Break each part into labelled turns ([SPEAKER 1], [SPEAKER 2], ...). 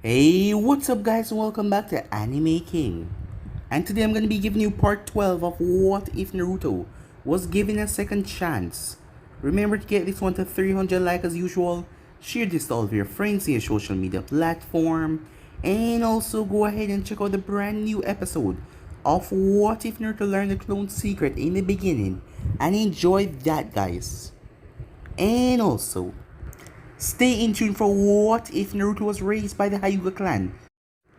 [SPEAKER 1] Hey, what's up guys? Welcome back to Anime King. And today I'm going to be giving you part 12 of What If Naruto Was Given a Second Chance. Remember to get this one to 300 likes as usual, share this to all of your friends in your social media platform, and also go ahead and check out the brand new episode of What If Naruto Learned the Clone Secret in the beginning, and enjoy that guys. And also, stay in tune for What If Naruto Was Raised by the Hyuga clan.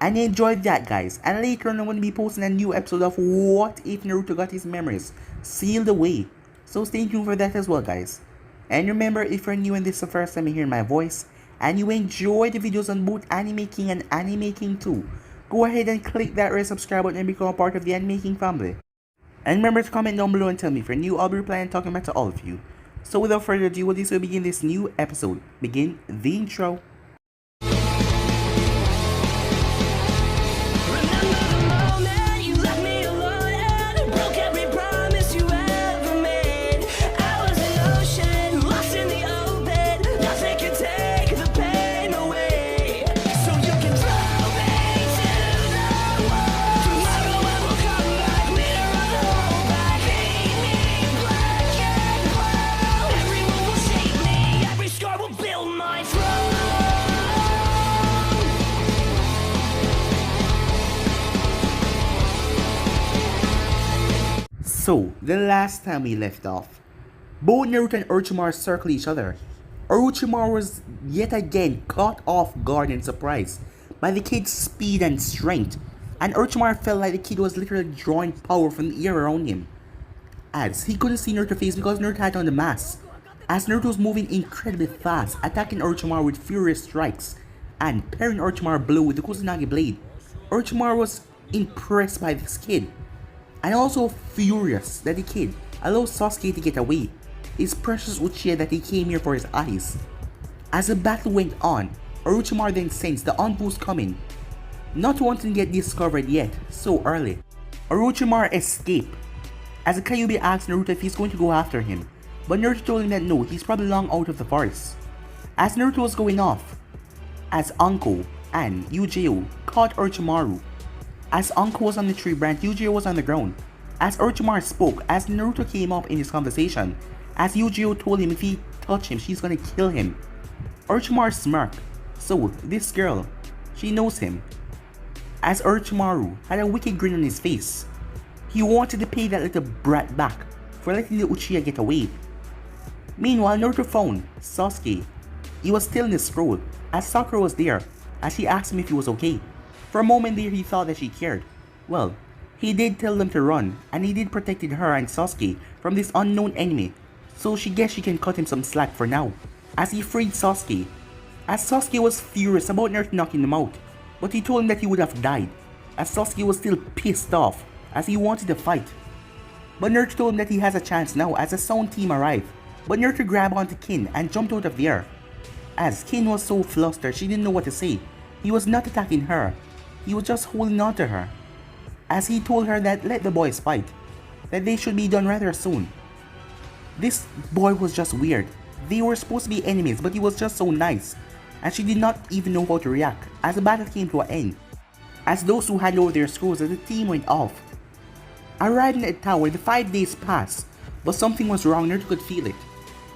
[SPEAKER 1] And enjoy that guys. And later on I'm going to be posting a new episode of What If Naruto Got His Memories Sealed Away. So stay tuned for that as well guys. And remember, if you're new and this is the first time you're hearing my voice, and you enjoy the videos on both Anime King and Anime King 2, go ahead and click that red subscribe button and become a part of the Anime King family. And remember to comment down below and tell me if you're new. I'll be replying and talking back to all of you. So without further ado, with this will begin this new episode. Begin the intro. So, the last time we left off, both Naruto and Orochimaru circle each other. Orochimaru was yet again caught off guard and surprised by the kid's speed and strength, and Orochimaru felt like the kid was literally drawing power from the air around him. As he couldn't see Naruto's face because Naruto had on the mask, as Naruto was moving incredibly fast, attacking Orochimaru with furious strikes, and parrying Orochimaru below with the Kusanagi blade. Orochimaru was impressed by this kid, and also furious that the kid allowed Sasuke to get away, his precious Uchiha that he came here for his eyes. As the battle went on, Orochimaru then sensed the on-boost coming, not wanting to get discovered yet so early. Orochimaru escaped, as the Kyuubi asked Naruto if he's going to go after him, but Naruto told him that no, he's probably long out of the forest. As Naruto was going off, as Anko and Yugito caught Orochimaru. As Anko was on the tree branch, Yugito was on the ground. As Orochimaru spoke, as Naruto came up in his conversation, as Yugito told him if he touched him, she's gonna kill him. Orochimaru smirked. So, this girl, she knows him. As Orochimaru had a wicked grin on his face, he wanted to pay that little brat back for letting the Uchiha get away. Meanwhile, Naruto found Sasuke. He was still in the scroll, as Sakura was there, as she asked him if he was okay. For a moment there he thought that she cared. Well, he did tell them to run, and he did protected her and Sasuke from this unknown enemy, so she guessed she can cut him some slack for now, as he freed Sasuke. As Sasuke was furious about Naruto knocking him out, but he told him that he would have died, as Sasuke was still pissed off, as he wanted to fight. But Naruto told him that he has a chance now as the sound team arrived, but Naruto grabbed onto Kin and jumped out of the air. As Kin was so flustered she didn't know what to say. He was not attacking her. He was just holding on to her, as he told her that let the boys fight, that they should be done rather soon. This boy was just weird. They were supposed to be enemies, but he was just so nice, and she did not even know how to react as the battle came to an end. As those who handed over their scrolls as the team went off. Arriving at the tower, the 5 days passed, but something was wrong. Naruto could feel it.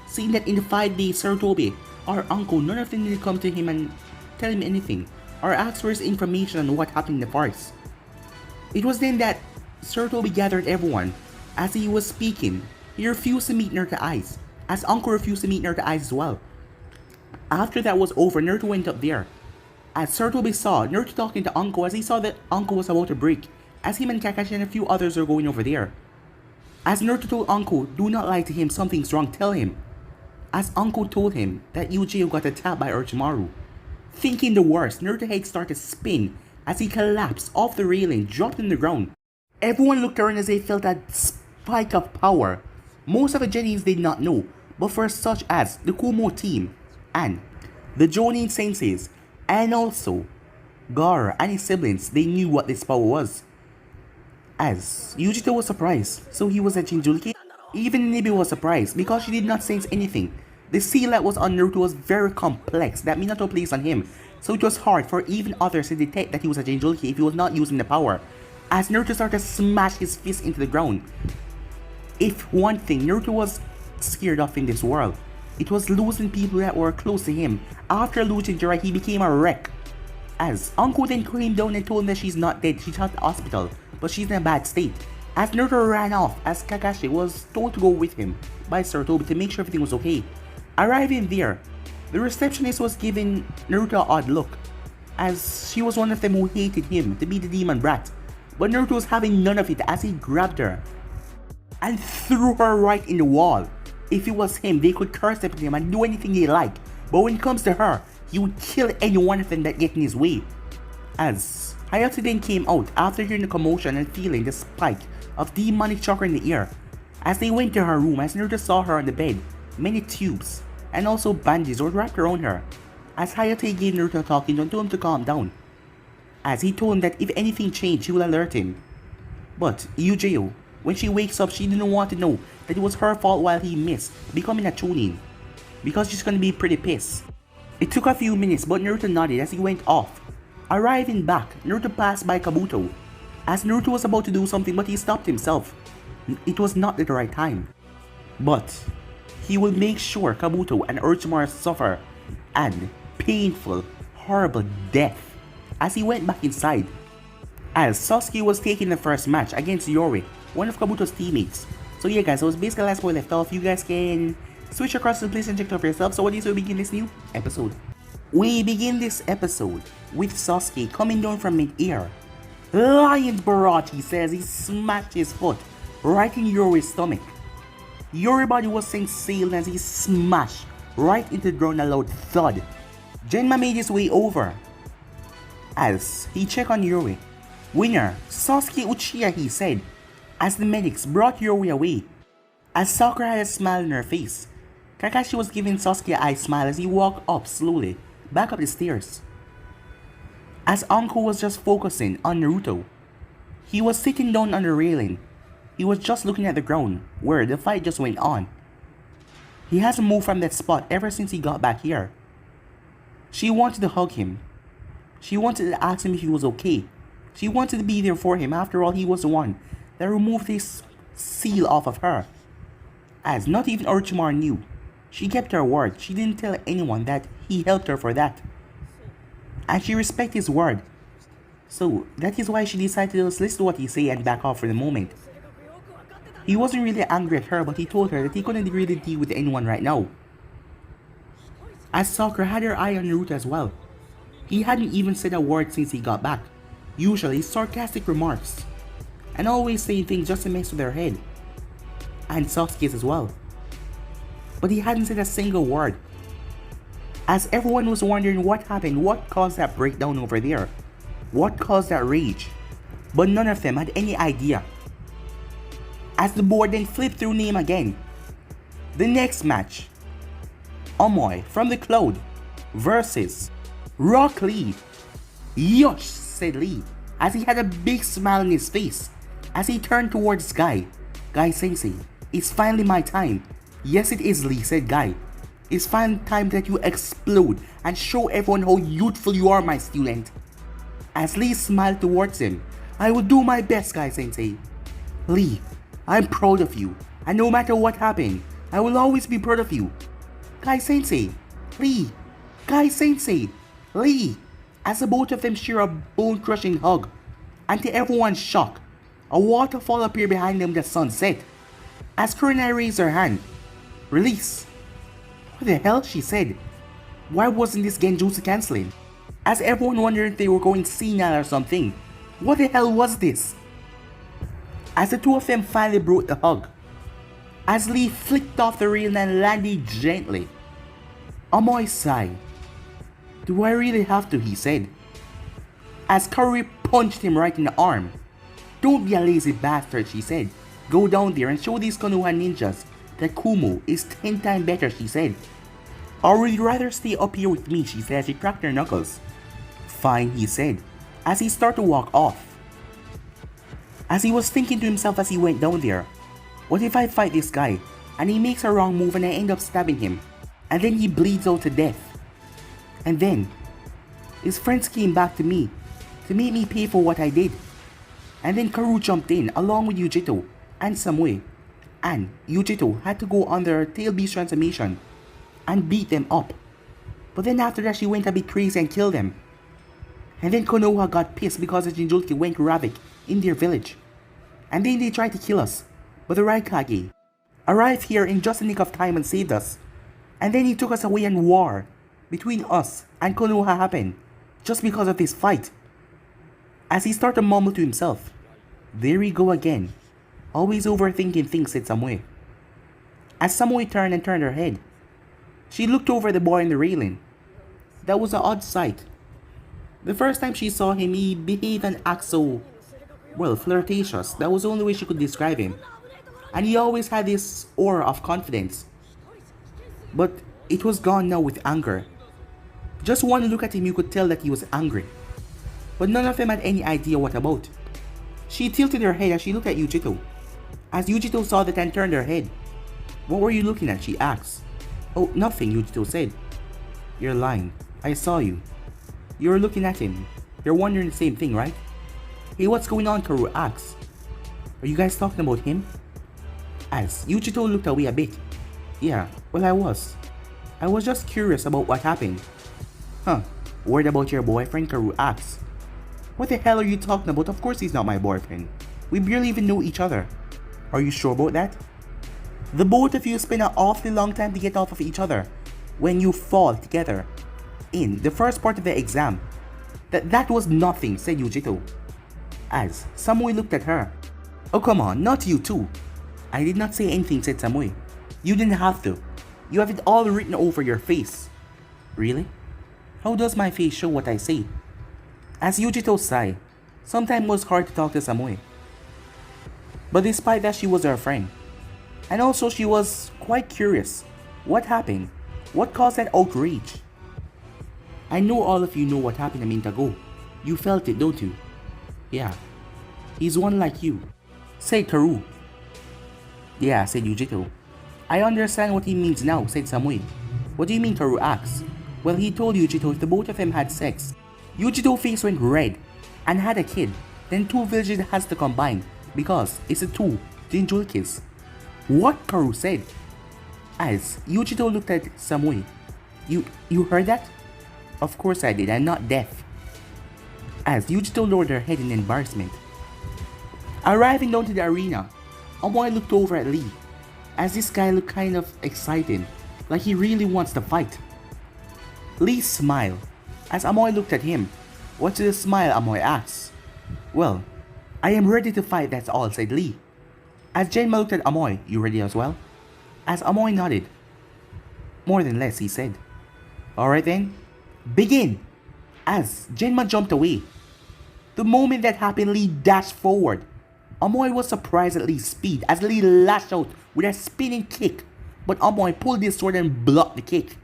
[SPEAKER 1] Seeing that in the 5 days, Sarutobi, our uncle, none of them did come to him and tell him anything, or asked for his information on what happened in the forest. It was then that Sarutobi gathered everyone. As he was speaking, he refused to meet Naruto's eyes, as Anko refused to meet Naruto's eyes as well. After that was over, Naruto went up there. As Sarutobi saw Naruto talking to Anko, as he saw that Anko was about to break, as him and Kakashi and a few others were going over there. As Naruto told Anko, do not lie to him, something's wrong, tell him. As Anko told him that Yugito got attacked by Orochimaru. Thinking the worst, Naruto's head started to spin as he collapsed off the railing, dropped in the ground. Everyone looked around as they felt that spike of power. Most of the Genins did not know, but for such as the Kumo team, and the Jonin senseis, and also Gaara and his siblings, they knew what this power was. As Yugito was surprised, so he was at Jinchuriki. Even Nibi was surprised because she did not sense anything. The seal that was on Naruto was very complex that Minato placed on him so it was hard for even others to detect that he was a Jinchuriki if he was not using the power, as Naruto started to smash his fist into the ground. If one thing Naruto was scared of in this world, it was losing people that were close to him. After losing Jiraiya, he became a wreck. As Anko then came down and told him that she's not dead, she's at the hospital, but she's in a bad state. As Naruto ran off, as Kakashi was told to go with him by Sarutobi to make sure everything was okay. Arriving there, the receptionist was giving Naruto an odd look, as she was one of them who hated him to be the demon brat. But Naruto was having none of it as he grabbed her and threw her right in the wall. If it was him, they could curse at him and do anything they like, but when it comes to her, he would kill any one of them that get in his way. As Hinata then came out after hearing the commotion and feeling the spike of demonic chakra in the air. As they went to her room, as Naruto saw her on the bed, many tubes and also bandages were wrapped around her. As Hayate gave Naruto a talking and told him to calm down, as he told him that if anything changed, she will alert him. But Yugito, when she wakes up, she didn't want to know that it was her fault while he missed becoming a chunin, because she's gonna be pretty pissed. It took a few minutes, but Naruto nodded as he went off. Arriving back, Naruto passed by Kabuto, as Naruto was about to do something but he stopped himself. It was not the right time. But he will make sure Kabuto and Orochimaru suffer an painful, horrible death. As he went back inside, as Sasuke was taking the first match against Yori, one of Kabuto's teammates. So yeah guys, that was basically the last where we left off. You guys can switch across to the place and check it out for yourself. So what is we begin this new episode? We begin this episode with Sasuke coming down from mid-air. Lion barrage, he says. He smashed his foot right in Yori's stomach. Yori's body was sent sailing as he smashed right into the ground, a loud thud. Genma made his way over as he checked on Yori. Winner, Sasuke Uchiha, he said, as the medics brought Yori away. As Sakura had a smile on her face, Kakashi was giving Sasuke an eye smile as he walked up slowly, back up the stairs. As Anko was just focusing on Naruto, he was sitting down on the railing. He was just looking at the ground, where the fight just went on. He hasn't moved from that spot ever since he got back here. She wanted to hug him. She wanted to ask him if he was okay. She wanted to be there for him. After all, he was the one that removed this seal off of her. As not even Orochimaru knew. She kept her word. She didn't tell anyone that he helped her for that. And she respected his word. So that is why she decided to just listen to what he said and back off for the moment. He wasn't really angry at her, but he told her that he couldn't really deal with anyone right now. As Sakura had her eye on Naruto as well. He hadn't even said a word since he got back. Usually sarcastic remarks, and always saying things just to mess with her head. And Sasuke's as well. But he hadn't said a single word. As everyone was wondering what happened, what caused that breakdown over there. What caused that rage. But none of them had any idea. As the board then flipped through name again. The next match. Omoi from the Cloud versus Rock Lee. Yosh, said Lee, as he had a big smile on his face. As he turned towards Guy. Guy Sensei, it's finally my time. Yes it is, Lee, said Guy. It's finally time that you explode and show everyone how youthful you are, my student. As Lee smiled towards him, I will do my best, Guy Sensei. Lee, I'm proud of you, and no matter what happened, I will always be proud of you. Guy Sensei, Lee, Guy Sensei, Lee, as the both of them share a bone-crushing hug, and to everyone's shock, a waterfall appeared behind them that sunset. As Kurina raised her hand, release. What the hell, she said. Why wasn't this Genjutsu cancelling? As everyone wondered if they were going senile or something. What the hell was this? As the two of them finally broke the hug, as Lee flicked off the rail and landed gently. Omoi sighed. Do I really have to, he said. As Kaori punched him right in the arm. Don't be a lazy bastard, she said. Go down there and show these Konoha ninjas that Kumo is 10 times better, she said. Or would you rather stay up here with me, she said as she cracked her knuckles. Fine, he said, as he started to walk off. As he was thinking to himself as he went down there, what if I fight this guy and he makes a wrong move and I end up stabbing him, and then he bleeds out to death? And then His friends came back to me to make me pay for what I did. And then Karu jumped in along with Yugito and Samui. And Yugito had to go under tail beast transformation and beat them up. But then after that she went a bit crazy and killed them. And then Konoha got pissed because the Jinchuriki went ravaged in their village. And then they tried to kill us. But the Raikage arrived here in just the nick of time and saved us. And then he took us away and war between us and Konoha happened just because of this fight. As he started to mumble to himself, "There we go again. Always overthinking things," said Samui. As Samui turned her head, she looked over the boy on the railing. That was an odd sight. The first time she saw him, he behaved and acted so, well, flirtatious. That was the only way she could describe him. And he always had this aura of confidence. But it was gone now with anger. Just one look at him, you could tell that he was angry. But none of them had any idea what about. She tilted her head as she looked at Yugito. As Yugito saw that and turned her head. "What were you looking at?" she asked. "Oh, nothing," Yugito said. "You're lying. I saw you. You were looking at him. You're wondering the same thing, right?" "Hey, what's going on?" Karu asked. "Are you guys talking about him?" As Yugito looked away a bit. "Yeah, well, I was just curious about what happened." "Huh, worried about your boyfriend?" Karu asked. "What the hell are you talking about? Of course he's not my boyfriend. We barely even know each other." "Are you sure about that?" "The both of you spend an awfully long time to get off of each other when you fall together in the first part of the exam." That was nothing," said Yugito. As Samui looked at her. "Oh, come on, not you too." "I did not say anything," said Samui. "You didn't have to. You have it all written over your face." "Really? How does my face show what I say?" As Yugito sighed, sometimes it was hard to talk to Samui. But despite that, she was her friend. And also she was quite curious. What happened? What caused that outrage? "I know all of you know what happened a minute ago. You felt it, don't you?" "Yeah. He's one like you," said Karu. "Yeah," said Yugito. "I understand what he means now," said Samui. "What do you mean?" Karu asked. "Well, he told Yugito if the both of them had sex, Yugito's face went red and had a kid, then two villages has to combine because it's the two Jinchurikis." "What?" Karu said. As Yugito looked at Samui. You heard that?" "Of course I did, I'm not deaf." As Yugito lowered her head in embarrassment. Arriving down to the arena, Omoi looked over at Lee. As this guy looked kind of excited, like he really wants to fight. Lee smiled. As Omoi looked at him. "What's the smile?" Omoi asked. "Well, I am ready to fight, that's all," said Lee. As Genma looked at Omoi, "You ready as well?" As Omoi nodded. "More than less," he said. "Alright then, begin!" As Genma jumped away. The moment that happened, Lee dashed forward. Omoi was surprised at Lee's speed as Lee lashed out with a spinning kick, but Omoi pulled his sword and blocked the kick.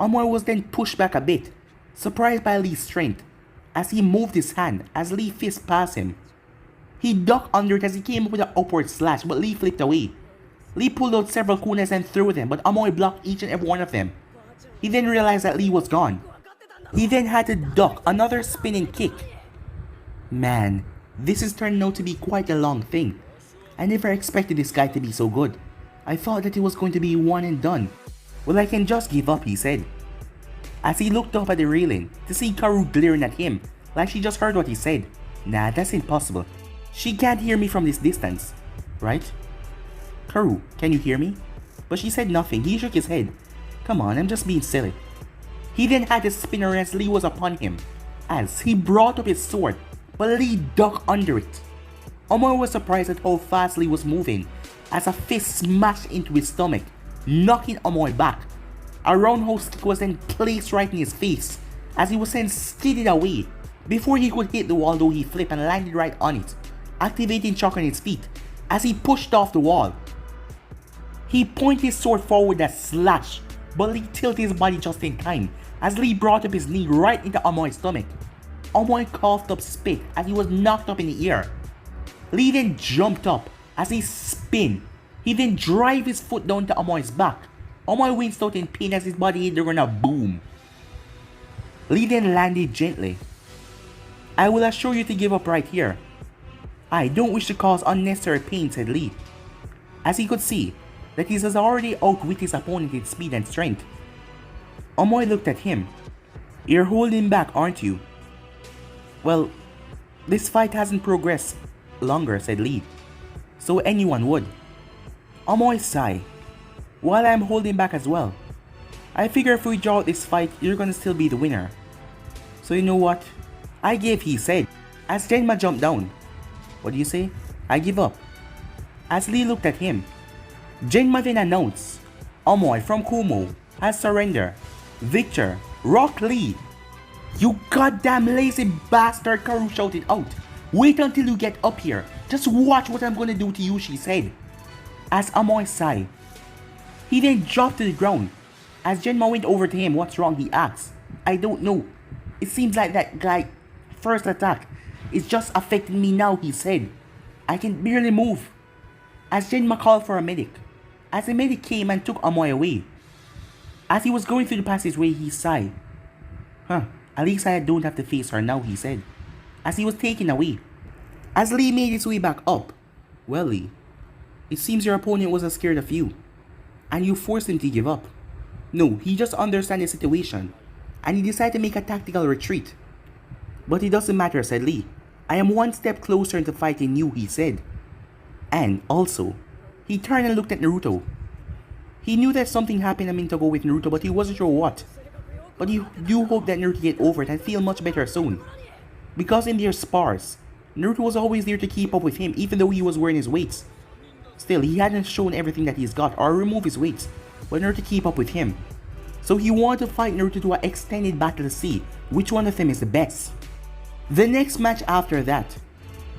[SPEAKER 1] Omoi was then pushed back a bit, surprised by Lee's strength, as he moved his hand as Lee fist passed him. He ducked under it as he came up with an upward slash, but Lee flipped away. Lee pulled out several kunais and threw them, but Omoi blocked each and every one of them. He then realized that Lee was gone. He then had to duck another spinning kick. Man, this is turning out to be quite a long thing. I never expected this guy to be so good. I thought that it was going to be one and done. "Well, I can just give up," he said. As he looked up at the railing to see Karu glaring at him like she just heard what he said. "Nah, that's impossible. She can't hear me from this distance, right? Karu, can you hear me?" But she said nothing. He shook his head. "Come on, I'm just being silly." He then had to spin around as Lee was upon him. As he brought up his sword, but Lee ducked under it. Omoi was surprised at how fast Lee was moving as a fist smashed into his stomach, knocking Omoi back. A roundhouse kick was then placed right in his face as he was then skidded away. Before he could hit the wall though, he flipped and landed right on it, activating shock on his feet as he pushed off the wall. He pointed his sword forward and slash, but Lee tilted his body just in time as Lee brought up his knee right into Omoi's stomach. Omoi coughed up spit as he was knocked up in the air. Lee then jumped up as he spun. He then drove his foot down to Omoi's back. Omoi winced out in pain as his body hit the ground. A boom. Lee then landed gently. I will assure you to give up right here. I don't wish to cause unnecessary pain, said Lee, as he could see that he has already outwit his opponent in speed and strength. Omoi looked at him. You're holding back, aren't you? Well, this fight hasn't progressed longer, said Lee, so anyone would. Omoi sighed. While I'm holding back as well. I figure if we draw out this fight, you're gonna still be the winner. So you know what? I give, he said, as Genma jumped down. What do you say? I give up. As Lee looked at him, Genma then announced, Omoi from Kumo has surrendered. Victor, Rock Lee. You goddamn lazy bastard, Karu shouted out. Wait until you get up here. Just watch what I'm gonna do to you, she said. As Omoi sighed. He then dropped to the ground. As Genma went over to him, what's wrong, he asked. I don't know. It seems like that guy first attack is just affecting me now, he said. I can barely move. As Genma called for a medic. As the medic came and took Omoi away. As he was going through the passageway, he sighed. At least I don't have to face her now, he said, as he was taken away. As Lee made his way back up. Well, Lee, it seems your opponent wasn't scared of you, and you forced him to give up. No, he just understands the situation, and he decided to make a tactical retreat. But it doesn't matter, said Lee. I am one step closer into fighting you, he said. And also, he turned and looked at Naruto. He knew that something happened a minute ago with Naruto, but he wasn't sure what. But he do hope that Naruto get over it and feel much better soon. Because in their spars, Naruto was always there to keep up with him even though he was wearing his weights. Still, he hadn't shown everything that he's got or removed his weights, but Naruto keep up with him. So he wanted to fight Naruto to an extended battle to see which one of them is the best. The next match after that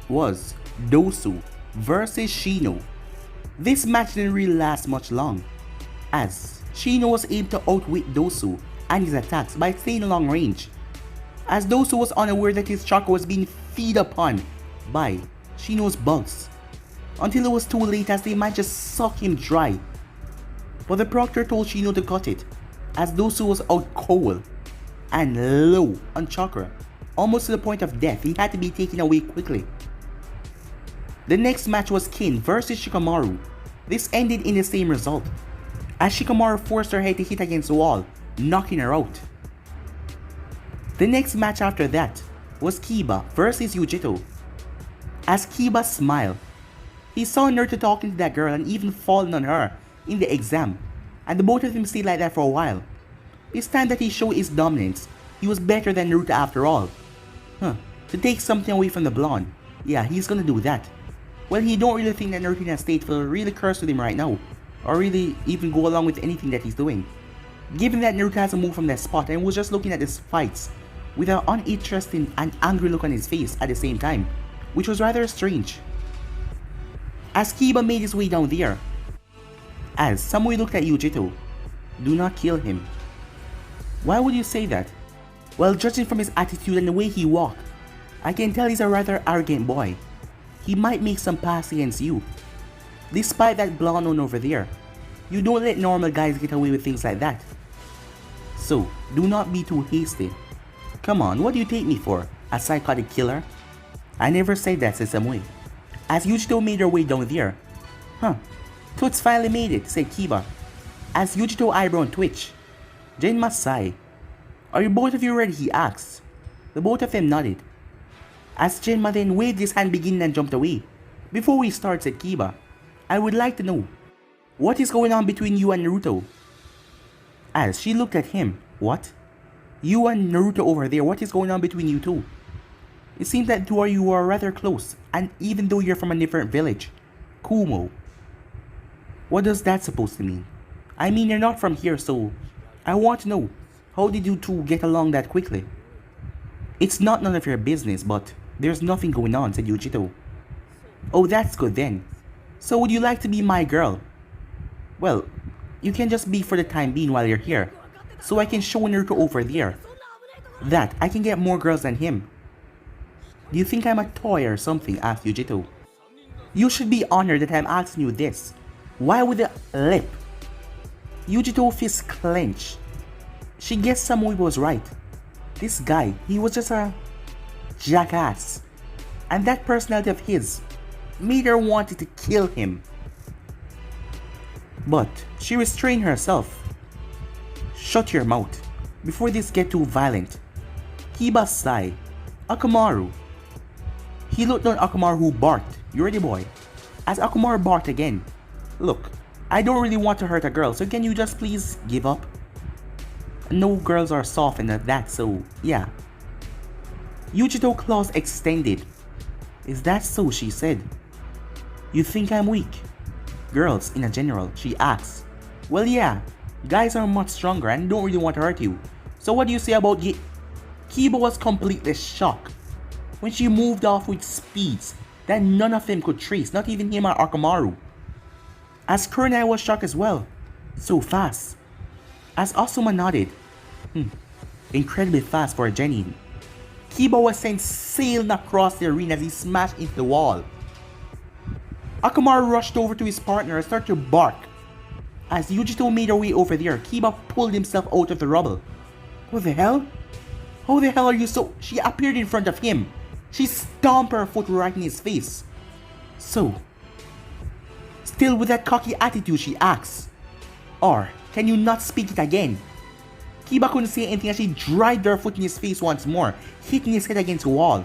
[SPEAKER 1] was Dosu versus Shino. This match didn't really last much long, as Shino was able to outwit Dosu and his attacks by staying long range, as Dosu was unaware that his chakra was being fed upon by Shino's bugs, until it was too late as they managed to suck him dry. But the proctor told Shino to cut it, as Dosu was out cold and low on chakra, almost to the point of death. He had to be taken away quickly. The next match was Kin versus Shikamaru. This ended in the same result, as Shikamaru forced her head to hit against the wall, knocking her out. The next match after that was Kiba versus Yugito. As Kiba smiled, he saw Naruto talking to that girl and even falling on her in the exam, and the both of them stayed like that for a while. This time that he showed his dominance, he was better than Naruto after all. To take something away from the blonde, yeah, he's gonna do that. Well, he don't really think that Naruto in that state will really curse with him right now, or really even go along with anything that he's doing. Given that Naruto hasn't moved from that spot and was just looking at his fights with an uninteresting and angry look on his face at the same time, which was rather strange. As Kiba made his way down there, as Samui looked at Yugito, do not kill him. Why would you say that? Well, judging from his attitude and the way he walked, I can tell he's a rather arrogant boy. He might make some pass against you. Despite that blonde one over there, you don't let normal guys get away with things like that. So, do not be too hasty. Come on, what do you take me for? A psychotic killer? I never said that, said Samui. As Yugito made her way down there. Toots finally made it, said Kiba. As Yugito eyebrow twitched. Genma sighed. Are you both of you ready? He asked. The both of them nodded. As Genma then waved his hand beginning and jumped away. Before we start, said Kiba, I would like to know, what is going on between you and Naruto? As she looked at him, what? You and Naruto over there, what is going on between you two? It seems that two of you are rather close, and even though you're from a different village, Kumo. What does that supposed to mean? I mean, you're not from here, so I want to know, how did you two get along that quickly? It's not none of your business, but there's nothing going on, said Yugito. Oh, that's good then. So would you like to be my girl? Well, you can just be for the time being while you're here, so I can show Naruto over there that I can get more girls than him. Do you think I'm a toy or something? Asked Yugito. You should be honored that I'm asking you this. Why would the lip? Yugito fist clenched. She guessed Samui was right. This guy, he was just a jackass. And that personality of his made her wanted to kill him. But she restrained herself. Shut your mouth before this get too violent. Kiba sighed. Akamaru. He looked down Akamaru who barked. You ready, boy? As Akamaru barked again. Look, I don't really want to hurt a girl, so can you just please give up? No girls are soft and that, so yeah. Yugito claws extended. Is that so? She said. You think I'm weak? Girls, in a general, she asked. Well, yeah, guys are much stronger and don't really want to hurt you. So what do you say about Kiba was completely shocked when she moved off with speeds that none of them could trace, not even him or Akamaru. As Kurenai was shocked as well. So fast. As Asuma nodded. Incredibly fast for a genin. Kiba was sent sailing across the arena as he smashed into the wall. Akamaru rushed over to his partner and started to bark. As Yugito made her way over there, Kiba pulled himself out of the rubble. What the hell? How the hell are you so... She appeared in front of him. She stomped her foot right in his face. So... Still with that cocky attitude, she asks. Or, can you not speak it again? Kiba couldn't say anything as she dragged her foot in his face once more, hitting his head against the wall.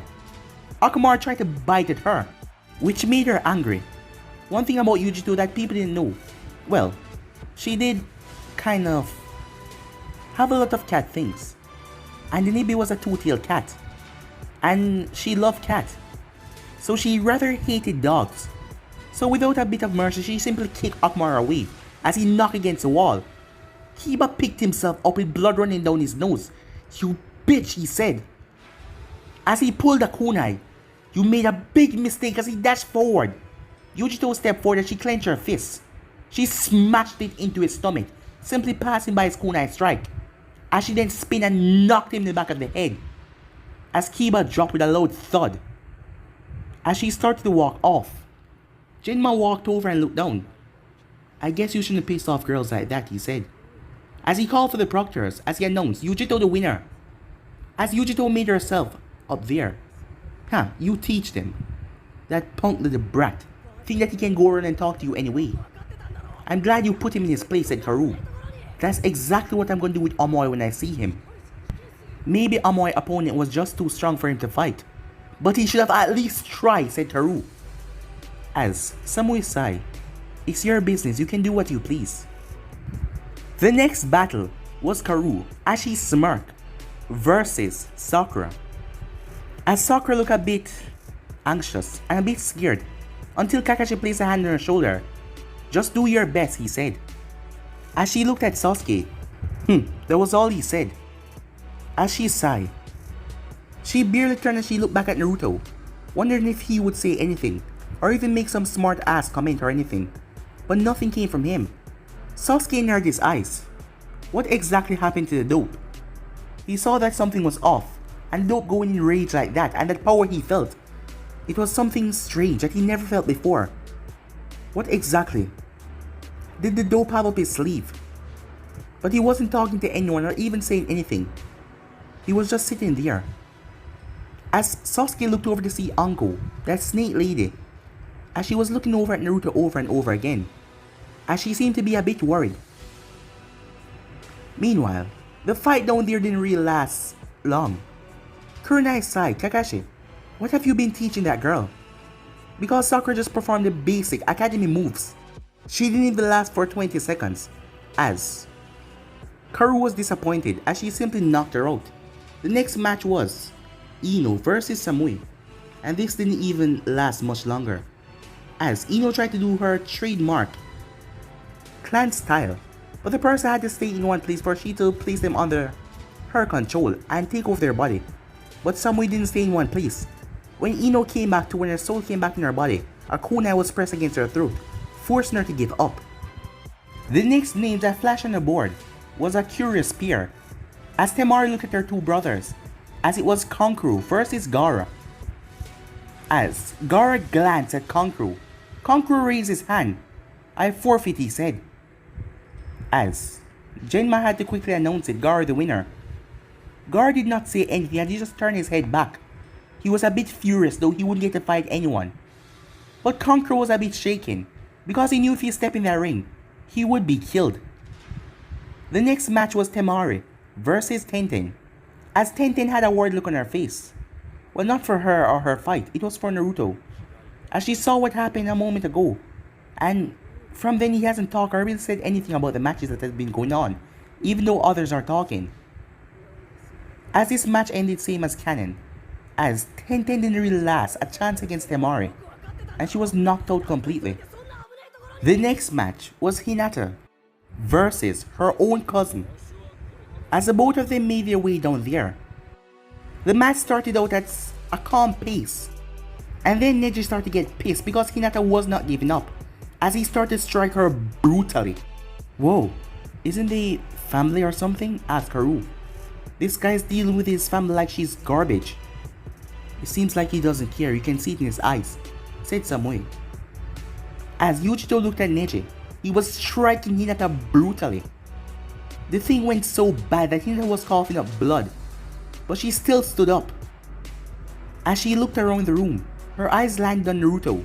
[SPEAKER 1] Akamaru tried to bite at her, which made her angry. One thing about Yugito that people didn't know. Well, she did kind of have a lot of cat things. And the Nibi was a two-tailed cat. And she loved cats. So she rather hated dogs. So without a bit of mercy, she simply kicked Akamaru away as he knocked against the wall. Kiba picked himself up with blood running down his nose. You bitch, he said. As he pulled a kunai, you made a big mistake as he dashed forward. Yugito stepped forward and she clenched her fist. She smashed it into his stomach, simply passing by his kunai strike. As she then spun and knocked him in the back of the head. As Kiba dropped with a loud thud. As she started to walk off, Jinma walked over and looked down. I guess you shouldn't piss off girls like that, he said. As he called for the proctors, as he announced Yugito the winner. As Yugito made herself up there. You teach them. That punk little brat. Think that he can go around and talk to you anyway. I'm glad you put him in his place, said Karu. That's exactly what I'm going to do with Omoi when I see him. Maybe Omoi's opponent was just too strong for him to fight. But he should have at least tried, said Karu. As Samui sighed. It's your business, you can do what you please. The next battle was Karu, as she smirked, versus Sakura. As Sakura looked a bit anxious and a bit scared, until Kakashi placed a hand on her shoulder. Just do your best, he said. As she looked at Sasuke, that was all he said. As she sighed, she barely turned and she looked back at Naruto, wondering if he would say anything, or even make some smart ass comment or anything. But nothing came from him. Sasuke narrowed his eyes. What exactly happened to the dope? He saw that something was off, and dope going in rage like that, and that power he felt. It was something strange that he never felt before. What exactly did the dope have up his sleeve? But he wasn't talking to anyone or even saying anything. He was just sitting there. As Sasuke looked over to see Anko, that snake lady, as she was looking over at Naruto over and over again, as she seemed to be a bit worried. Meanwhile, the fight down there didn't really last long. Kurenai sighed. Kakashi, what have you been teaching that girl? Because Sakura just performed the basic academy moves. She didn't even last for 20 seconds. As Karu was disappointed as she simply knocked her out. The next match was Ino versus Samui, and this didn't even last much longer. As Ino tried to do her trademark clan style, but the person had to stay in one place for she to place them under her control and take over their body. But Samui didn't stay in one place. When Ino came back to when her soul came back in her body, a kunai was pressed against her throat, forcing her to give up. The next name that flashed on the board was a curious pair, as Temari looked at her two brothers, as it was Kankuro versus Gaara. As Gaara glanced at Kankuro, Kankuro raised his hand. I forfeit, he said. As Genma had to quickly announce it, Gaara the winner. Gaara did not say anything and he just turned his head back. He was a bit furious though he wouldn't get to fight anyone. But Conqueror was a bit shaken because he knew if he stepped in that ring, he would be killed. The next match was Temari versus Tenten, as Tenten had a worried look on her face. Well, not for her or her fight, it was for Naruto, as she saw what happened a moment ago, and from then he hasn't talked or really said anything about the matches that have been going on, even though others are talking. As this match ended same as canon, as Tenten didn't really last a chance against Temari, and she was knocked out completely. The next match was Hinata versus her own cousin, as the both of them made their way down there. The match started out at a calm pace, and then Neji started to get pissed because Hinata was not giving up, as he started to strike her brutally. Whoa, isn't they family or something? Asked Haru. This guy's dealing with his family like she's garbage. It seems like he doesn't care, you can see it in his eyes, said Omoi. As Yugito looked at Neji, he was striking Hinata brutally. The thing went so bad that Hinata was coughing up blood, but she still stood up. As she looked around the room, her eyes landed on Naruto.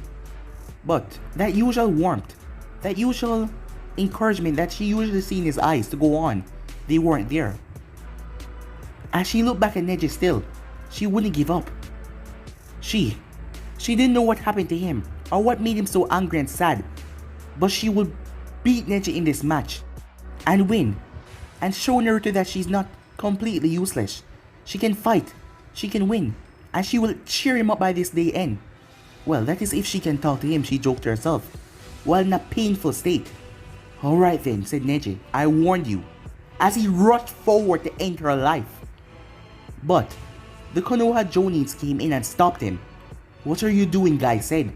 [SPEAKER 1] But that usual warmth, that usual encouragement that she usually sees in his eyes to go on, they weren't there. As she looked back at Neji still, she wouldn't give up. She didn't know what happened to him or what made him so angry and sad, but she would beat Neji in this match and win and show Naruto that she's not completely useless. She can fight, she can win, and she will cheer him up by this day end. Well, that is if she can talk to him, she joked to herself, while in a painful state. Alright then, said Neji, I warned you, as he rushed forward to end her life. But the Konoha Jonins came in and stopped him. What are you doing, guy said.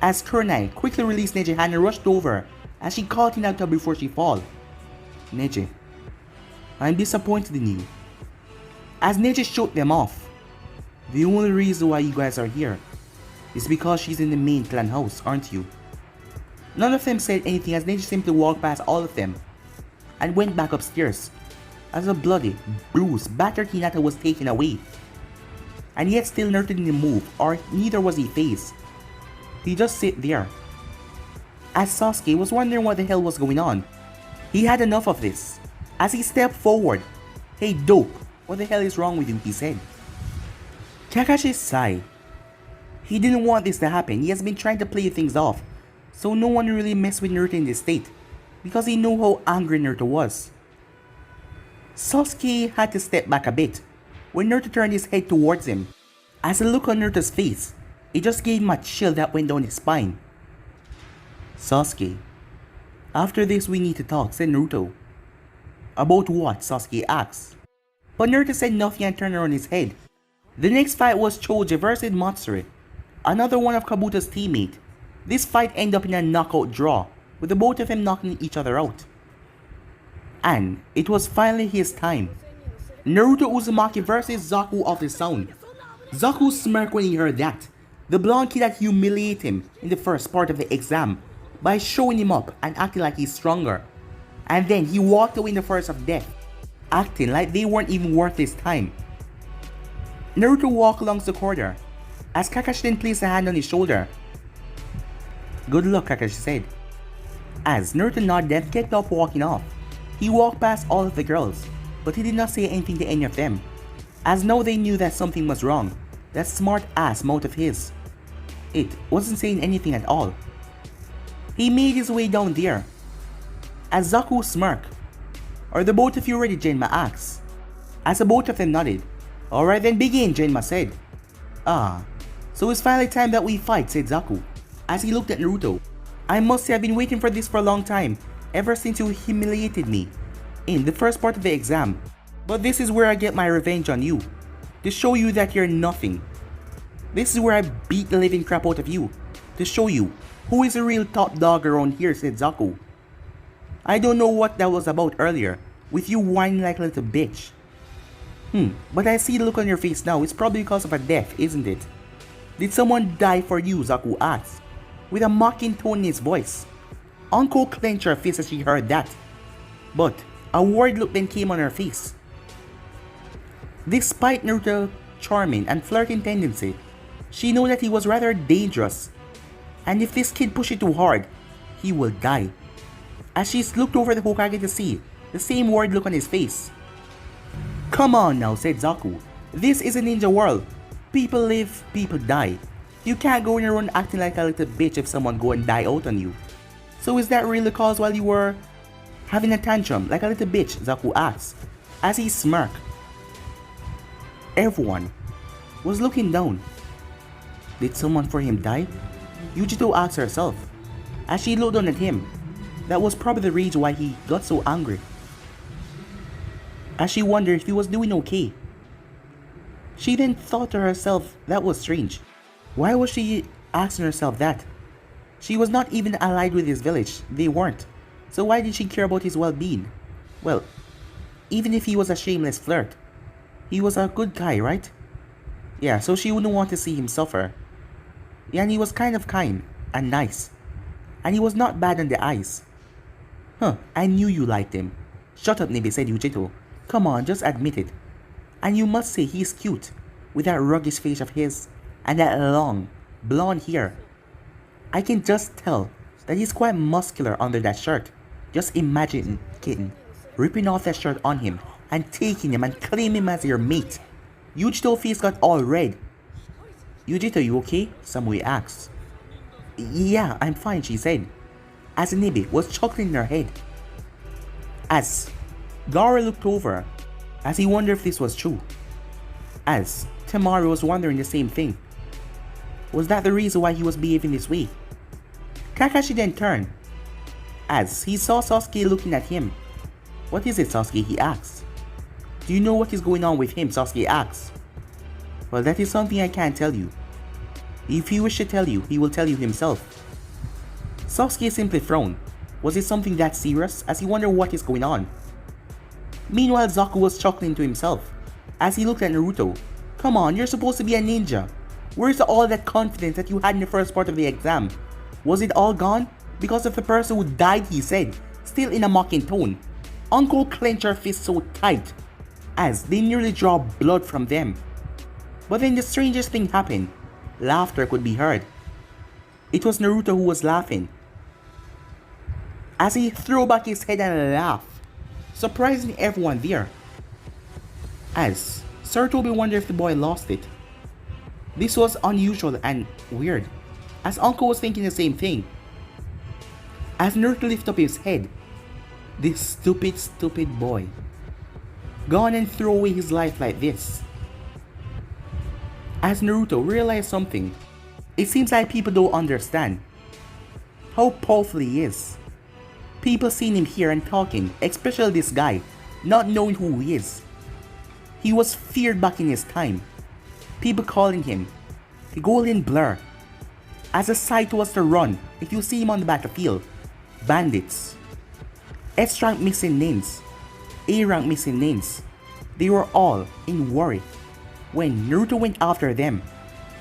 [SPEAKER 1] As Kurnai quickly released Neji's hand and rushed over as she caught Hinata before she fell. Neji, I'm disappointed in you. As Neji shook them off. The only reason why you guys are here is because she's in the main clan house, aren't you? None of them said anything as Neji simply walked past all of them and went back upstairs as a bloody, bruised, battered Hinata was taken away. And yet still Naruto didn't move, or neither was he phased. He just sit there. As Sasuke was wondering what the hell was going on. He had enough of this. As he stepped forward, "Hey dope, what the hell is wrong with you?" he said. Kakashi sighed. He didn't want this to happen. He has been trying to play things off, so no one really messed with Naruto in this state, because he knew how angry Naruto was. Sasuke had to step back a bit when Naruto turned his head towards him. As the look on Naruto's face, it just gave him a chill that went down his spine. Sasuke, after this we need to talk, said Naruto. About what? Sasuke asked. But Naruto said nothing and turned around his head. The next fight was Choji versus Matsuri, another one of Kabuto's teammates. This fight ended up in a knockout draw, with the both of them knocking each other out. And it was finally his time. Naruto Uzumaki versus Zaku of the Sound. Zaku smirked when he heard that. The blonde kid had humiliated him in the first part of the exam by showing him up and acting like he's stronger. And then he walked away in the forest of death, acting like they weren't even worth his time. Naruto walked along the corridor as Kakashi then placed a hand on his shoulder. Good luck, Kakashi said. As Naruto nodded and kept up walking off, he walked past all of the girls, but he did not say anything to any of them, as now they knew that something was wrong. That smart ass mouth of his. It wasn't saying anything at all. He made his way down there. As Zaku smirked. Are the both of you ready? Genma asked. As the both of them nodded. Alright then begin, Genma said. Ah, so it's finally time that we fight, said Zaku, as he looked at Naruto. I must say I've been waiting for this for a long time, ever since you humiliated me in the first part of the exam. But this is where I get my revenge on you, to show you that you're nothing. This is where I beat the living crap out of you, to show you who is the real top dog around here, said Zaku. I don't know what that was about earlier, with you whining like a little bitch. But I see the look on your face now. It's probably because of a death, isn't it? Did someone die for you? Zaku asked, with a mocking tone in his voice. Uncle clenched her face as she heard that, but a worried look then came on her face. Despite Naruto's charming and flirting tendency, she knew that he was rather dangerous, and if this kid pushed it too hard, he will die. As she looked over the Hokage to see the same worried look on his face. "Come on now," said Zaku. "This is a ninja world. People live, people die. You can't go around acting like a little bitch if someone go and die out on you." "So is that really the cause while you were having a tantrum like a little bitch?" Zaku asked, as he smirked. Everyone was looking down. Did someone for him die? Yugito asked herself, as she looked down at him. That was probably the reason why he got so angry. As she wondered if he was doing okay. She then thought to herself that was strange. Why was she asking herself that? She was not even allied with his village, they weren't. So why did she care about his well-being? Well, even if he was a shameless flirt, he was a good guy, right? Yeah, so she wouldn't want to see him suffer. Yeah, and he was kind of kind and nice. And he was not bad on the eyes. "Huh, I knew you liked him." "Shut up, Nibi," said Yugito. "Come on, just admit it. And you must say he's cute, with that roguish face of his, and that long, blonde hair. I can just tell that he's quite muscular under that shirt. Just imagine, kitten, ripping off that shirt on him, and taking him and claiming him as your mate." Yugito's face got all red. "Yugito, you okay?" Samui asked. "Yeah, I'm fine," she said, as Nibi was chuckling in her head. As Gaara looked over, as he wondered if this was true. As Temari was wondering the same thing. Was that the reason why he was behaving this way? Kakashi then turned, as he saw Sasuke looking at him. "What is it, Sasuke?" he asked. "Do you know what is going on with him?" Sasuke asked. "Well, that is something I can't tell you. If he wishes to tell you, he will tell you himself." Sasuke simply frowned. Was it something that serious, as he wondered what is going on? Meanwhile, Zaku was chuckling to himself, as he looked at Naruto. "Come on, you're supposed to be a ninja. Where's all that confidence that you had in the first part of the exam? Was it all gone? Because of the person who died," he said, still in a mocking tone. Uncle clenched her fist so tight, as they nearly draw blood from them. But then the strangest thing happened. Laughter could be heard. It was Naruto who was laughing, as he threw back his head and laughed, surprising everyone there. As Sarutobi wondered if the boy lost it. This was unusual and weird, as Uncle was thinking the same thing. As Naruto lifted up his head, this stupid boy, gone and threw away his life like this. As Naruto realized something, it seems like people don't understand how powerful he is. People seen him here and talking, especially this guy, not knowing who he is. He was feared back in his time. People calling him the Golden Blur. As a sight was to run if you see him on the battlefield. Bandits. S-rank missing names. A-rank missing names. They were all in worry when Naruto went after them,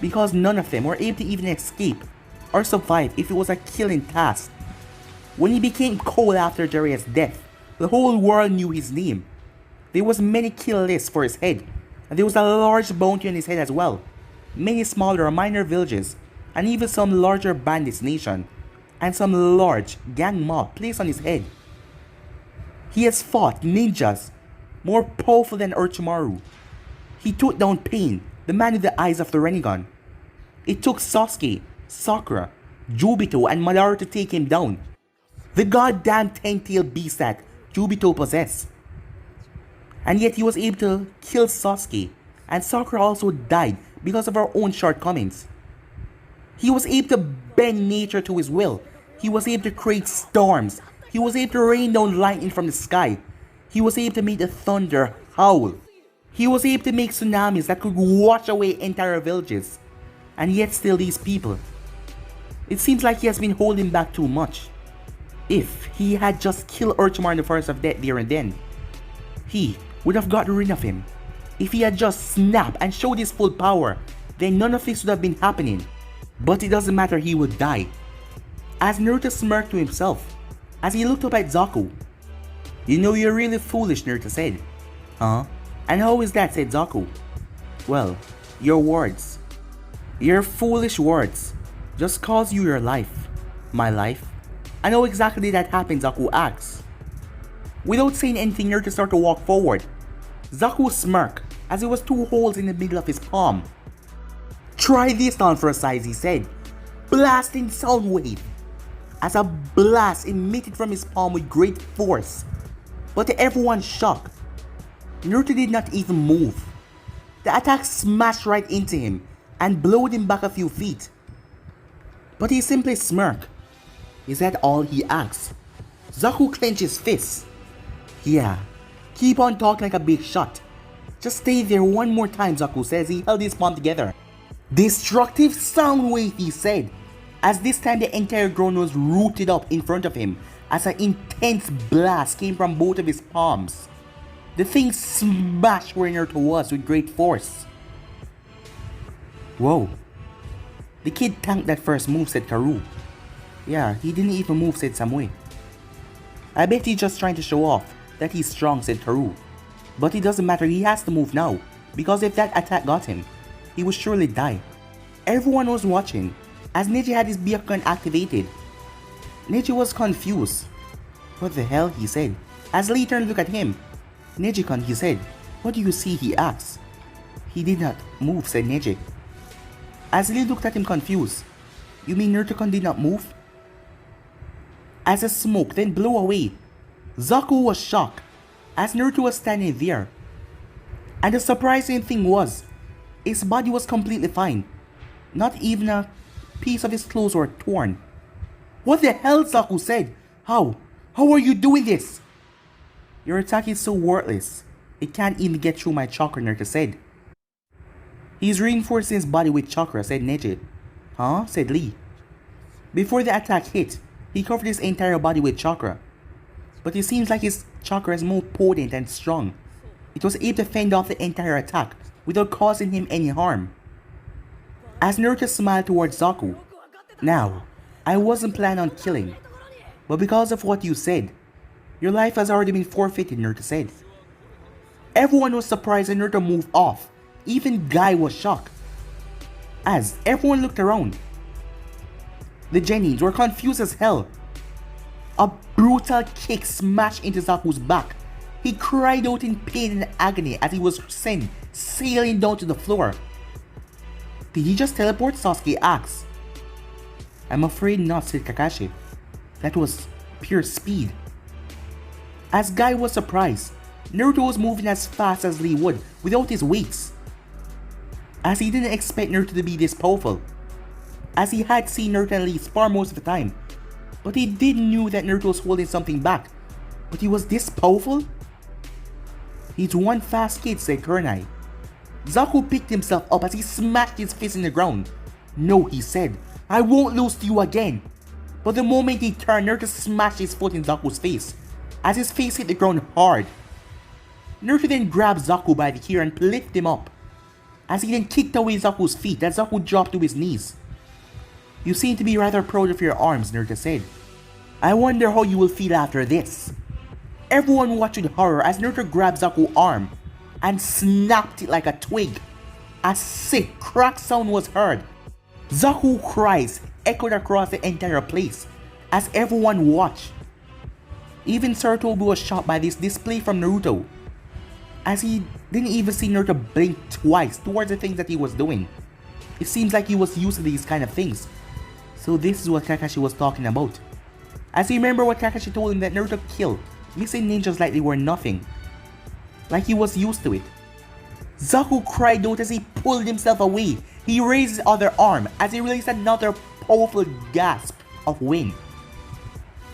[SPEAKER 1] because none of them were able to even escape or survive if it was a killing task. When he became cold after Jiraiya's death, the whole world knew his name. There was many kill lists for his head, and there was a large bounty on his head as well. Many smaller or minor villages, and even some larger bandits nation, and some large gang mob placed on his head. He has fought ninjas more powerful than Orochimaru. He took down Pain, the man with the eyes of the Rinnegan. It took Sasuke, Sakura, Yugito, and Madara to take him down. The goddamn 10-tailed beast that Yugito possessed. And yet he was able to kill Sasuke, and Sakura also died because of her own shortcomings. He was able to bend nature to his will. He was able to create storms. He was able to rain down lightning from the sky. He was able to make the thunder howl. He was able to make tsunamis that could wash away entire villages. And yet still these people. It seems like he has been holding back too much. If he had just killed Orochimaru in the forest of death there and then, he would have gotten rid of him. If he had just snapped and showed his full power, then none of this would have been happening. But it doesn't matter, he would die. As Naruto smirked to himself, as he looked up at Zaku. "You know, you're really foolish," Naruto said. "Huh? And how is that, said Zaku. Well, your words. Your foolish words just cost you your life. My life? I know exactly that happened, Zaku asks. Without saying anything, Naruto started to walk forward. Zaku smirked as there was 2 holes in the middle of his palm. Try this on for a size, he said, blasting sound wave. As a blast emitted from his palm with great force. But to everyone's shock, Naruto did not even move. The attack smashed right into him and blowed him back a few feet. But he simply smirked. Is that all, he asked? Zaku clenched his fists. Yeah, keep on talking like a big shot. Just stay there one more time, Zaku says. He held his palm together. Destructive sound wave, he said, as this time the entire ground was rooted up in front of him as an intense blast came from both of his palms. The thing smashed where Naruto was with great force. Whoa. The kid tanked that first move, said Karu. Yeah, he didn't even move, said Samui. I bet he's just trying to show off that he's strong, said Karu. But it doesn't matter, he has to move now, because if that attack got him, he would surely die. Everyone was watching as Neji had his Byakugan activated. Neji was confused. What the hell, he said, as Lee turned to look at him. Neji-kun, he said. What do you see, he asked. He did not move, said Neji. As Lee looked at him confused. You mean Naruto-kun did not move? As the smoke then blew away, Zaku was shocked as Naruto was standing there. And the surprising thing was, his body was completely fine. Not even a piece of his clothes were torn. What the hell, Zaku said. How are you doing this? Your attack is so worthless. It can't even get through my chakra, Naruto said. He's reinforcing his body with chakra, said Neji. Huh? Said Lee. Before the attack hit, he covered his entire body with chakra. But it seems like his chakra is more potent and strong. It was able to fend off the entire attack without causing him any harm. As Naruto smiled towards Zaku. Now, I wasn't planning on killing. But because of what you said, your life has already been forfeited, Naruto said. Everyone was surprised and Naruto moved off. Even Guy was shocked. As everyone looked around, the Genins were confused as hell. A brutal kick smashed into Zaku's back. He cried out in pain and agony as he was sent sailing down to the floor. Did he just teleport? Sasuke asked. I'm afraid not, said Kakashi. That was pure speed. As Guy was surprised, Naruto was moving as fast as Lee would without his weights. As he didn't expect Naruto to be this powerful. As he had seen Naruto and Lee spar most of the time. But he did knew that Naruto was holding something back. But he was this powerful? He's one fast kid, said Kurenai. Zaku picked himself up as he smashed his fist in the ground. No, he said, I won't lose to you again. But the moment he turned, Naruto smashed his foot in Zaku's face, as his face hit the ground hard. Naruto then grabbed Zaku by the ear and lifted him up, as he then kicked away Zaku's feet as Zaku dropped to his knees. You seem to be rather proud of your arms, Naruto said. I wonder how you will feel after this. Everyone watched with horror as Naruto grabbed Zaku's arm and snapped it like a twig. A sick crack sound was heard. Zaku's cries echoed across the entire place as everyone watched. Even Sarutobi was shocked by this display from Naruto, as he didn't even see Naruto blink twice towards the things that he was doing. It seems like he was used to these kind of things. So this is what Kakashi was talking about. As he remembered what Kakashi told him that Naruto killed missing ninjas like they were nothing. Like he was used to it. Zaku cried out as he pulled himself away. He raised his other arm as he released another powerful gasp of wind.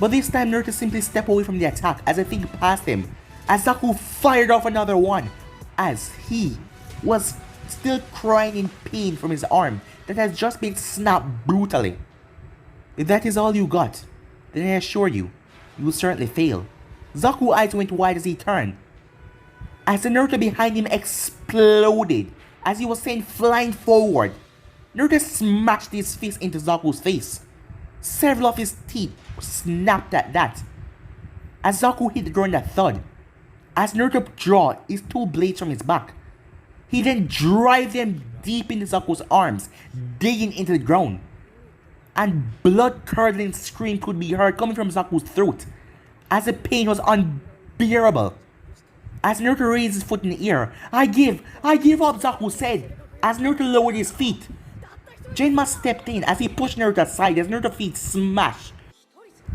[SPEAKER 1] But this time Naruto simply stepped away from the attack as the thing passed him, as Zaku fired off another one, as he was still crying in pain from his arm that has just been snapped brutally. If that is all you got, then I assure you, you will certainly fail. Zaku's eyes went wide as he turned, as the Naruto behind him exploded as he was sent flying forward. Naruto smashed his fist into Zaku's face. Several of his teeth snapped at that, as Zaku hit the ground a thud. As Naruto draw his two blades from his back, he then drives them deep into Zaku's arms, digging into the ground. And blood-curdling scream could be heard coming from Zaku's throat, as the pain was unbearable. As Naruto raised his foot in the air, I give up, Zaku said, as Naruto lowered his feet. Genma stepped in as he pushed Naruto aside as Naruto's feet smashed.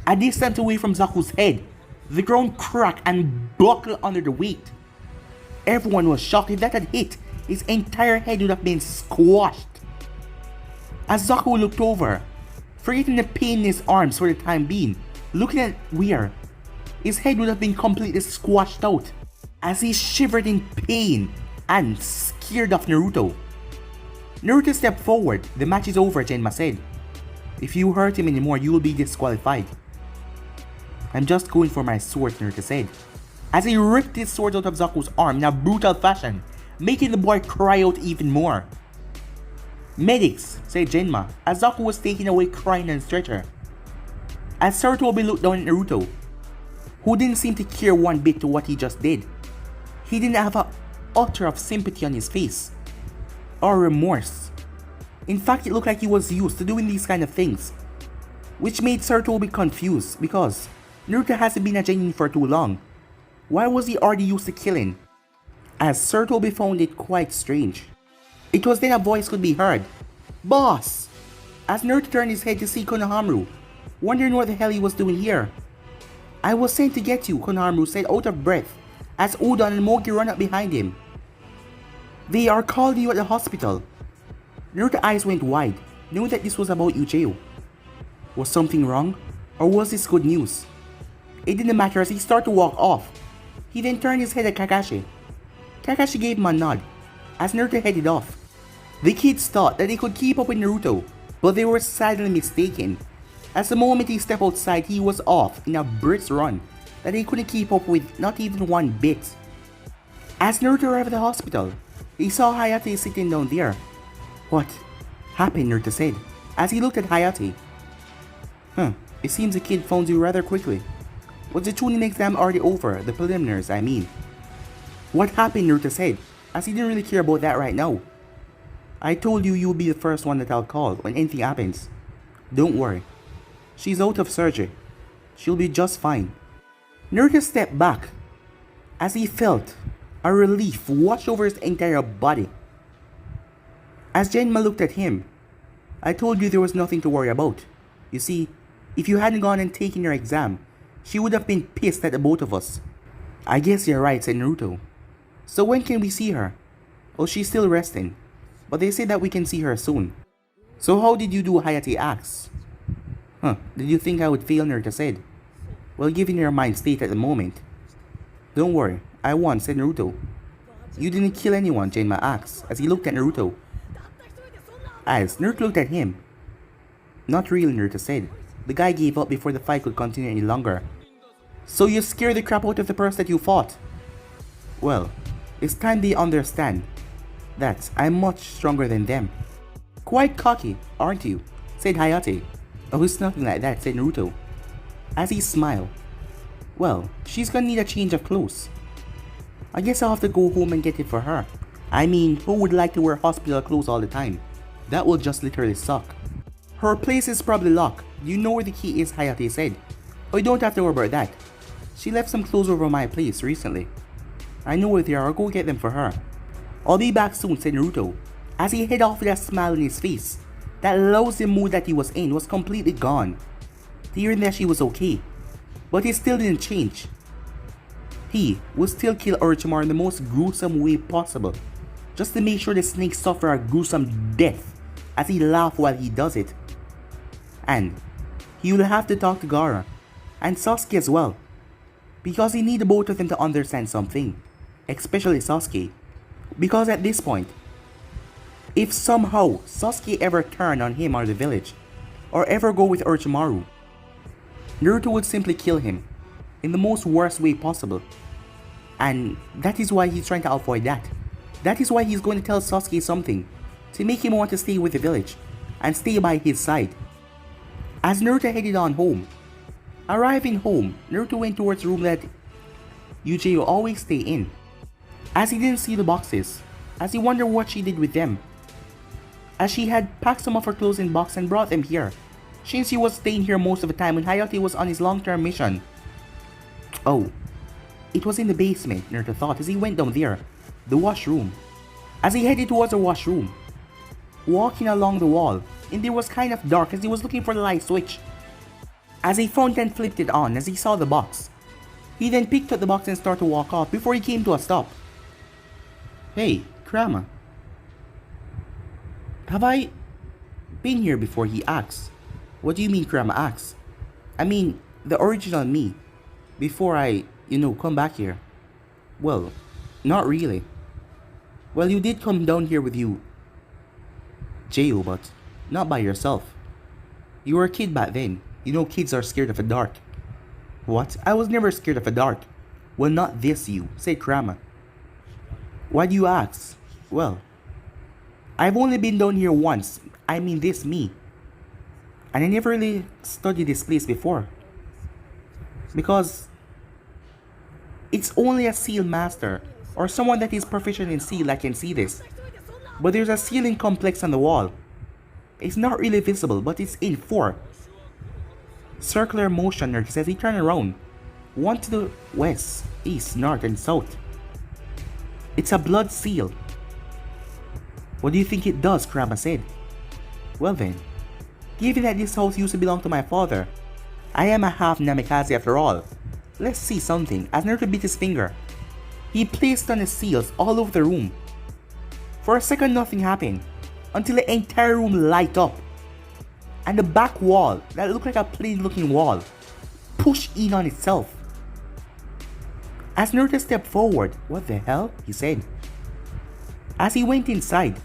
[SPEAKER 1] A distance away from Zaku's head, the ground cracked and buckled under the weight. Everyone was shocked. If that had hit, his entire head would have been squashed. As Zaku looked over, forgetting the pain in his arms for the time being, looking at where his head would have been completely squashed out, as he shivered in pain and scared of Naruto. Naruto stepped forward. The match is over, Genma said. If you hurt him anymore, you will be disqualified. I'm just going for my sword, Naruto said, as he ripped his sword out of Zaku's arm in a brutal fashion, making the boy cry out even more. Medics, said Genma, as Zaku was taken away crying on a stretcher. As Sarutobi looked down at Naruto, who didn't seem to care one bit to what he just did. He didn't have an utter of sympathy on his face, or remorse. In fact, it looked like he was used to doing these kind of things, which made Sarutobi confused because Naruto hasn't been a genin for too long. Why was he already used to killing? As Sarutobi found it quite strange. It was then a voice could be heard. Boss! As Naruto turned his head to see Konohamaru, wondering what the hell he was doing here. I was sent to get you, Konohamaru said out of breath, as Udon and Mogi run up behind him. They are calling you at the hospital. Naruto's eyes went wide, knowing that this was about Yugito. Was something wrong? Or was this good news? It didn't matter as he started to walk off. He then turned his head at Kakashi. Kakashi gave him a nod as Naruto headed off. The kids thought that they could keep up with Naruto, but they were sadly mistaken, as the moment he stepped outside he was off in a brisk run that he couldn't keep up with not even one bit. As Naruto arrived at the hospital, he saw Hayate sitting down there. What happened, Naruto said, as he looked at Hayate. It seems the kid found you rather quickly. Was the tuning exam already over? The preliminaries, I mean. What happened, Naruto said, as he didn't really care about that right now. I told you you'll be the first one that I'll call when anything happens. Don't worry. She's out of surgery. She'll be just fine. Naruto stepped back as he felt a relief wash over his entire body. As Genma looked at him, I told you there was nothing to worry about. You see, if you hadn't gone and taken your exam, she would have been pissed at the both of us. I guess you're right, said Naruto. So when can we see her? Oh, she's still resting, but they say that we can see her soon. So how did you do, Hayate asked. Did you think I would fail, Naruto said. Well, given your mind state at the moment. Don't worry, I won, said Naruto. You didn't kill anyone, Genma asked, as he looked at Naruto. As Naruto looked at him. Not really, Naruto said. The guy gave up before the fight could continue any longer. So you scared the crap out of the person that you fought? Well, it's time they understand that I'm much stronger than them. Quite cocky, aren't you? Said Hayate. Oh, it's nothing like that, said Naruto, as he smiled. Well, she's gonna need a change of clothes. I guess I'll have to go home and get it for her. I mean, who would like to wear hospital clothes all the time? That will just literally suck. Her place is probably locked. You know where the key is, Hayate said. Oh, you don't have to worry about that. She left some clothes over my place recently. I know where they are, I'll go get them for her. I'll be back soon, said Naruto, as he headed off with a smile on his face. That lousy mood that he was in was completely gone. Hearing that she was okay, but he still didn't change. He would still kill Orochimaru in the most gruesome way possible, just to make sure the snake suffer a gruesome death, as he laughed while he does it. And he will have to talk to Gaara, and Sasuke as well, because he needed both of them to understand something, especially Sasuke, because at this point, if somehow Sasuke ever turned on him or the village, or ever go with Orochimaru, Naruto would simply kill him in the most worst way possible. And that is why he's trying to avoid that. That is why he's going to tell Sasuke something to make him want to stay with the village and stay by his side. As Naruto headed on home, arriving home, Naruto went towards the room that Yuji will always stay in. As he didn't see the boxes, as he wondered what she did with them. As she had packed some of her clothes in box and brought them here, since he was staying here most of the time when Hayate was on his long-term mission. Oh, it was in the basement, Naruto thought as he went down there, the washroom. As he headed towards the washroom, walking along the wall, and it was kind of dark as he was looking for the light switch. As he found and flipped it on as he saw the box. He then picked up the box and started to walk off before he came to a stop. Hey, Kurama. Have I been here before? He asks. What do you mean, Kurama asks? I mean, the original me. Before I, come back here. Well, not really. Well, you did come down here with you, Jayo, but not by yourself. You were a kid back then. Kids are scared of the dark. What? I was never scared of the dark. Well, not this you, said Kurama. Why do you ask? Well, I've only been down here once. I mean this me. And I never really studied this place before. Because it's only a seal master or someone that is proficient in seal that can see this. But there's a ceiling complex on the wall. It's not really visible, but it's in 4 circular motion, Nerd says. He turned around. One to the west, east, north, and south. It's a blood seal. What do you think it does? Kurama said. Well then, given that this house used to belong to my father, I am a half Namikaze after all. Let's see something. As Naruto bit his finger, he placed on the seals all over the room. For a second nothing happened, until the entire room light up. And the back wall, that looked like a plain looking wall, pushed in on itself. As Naruto stepped forward, what the hell? He said. As he went inside,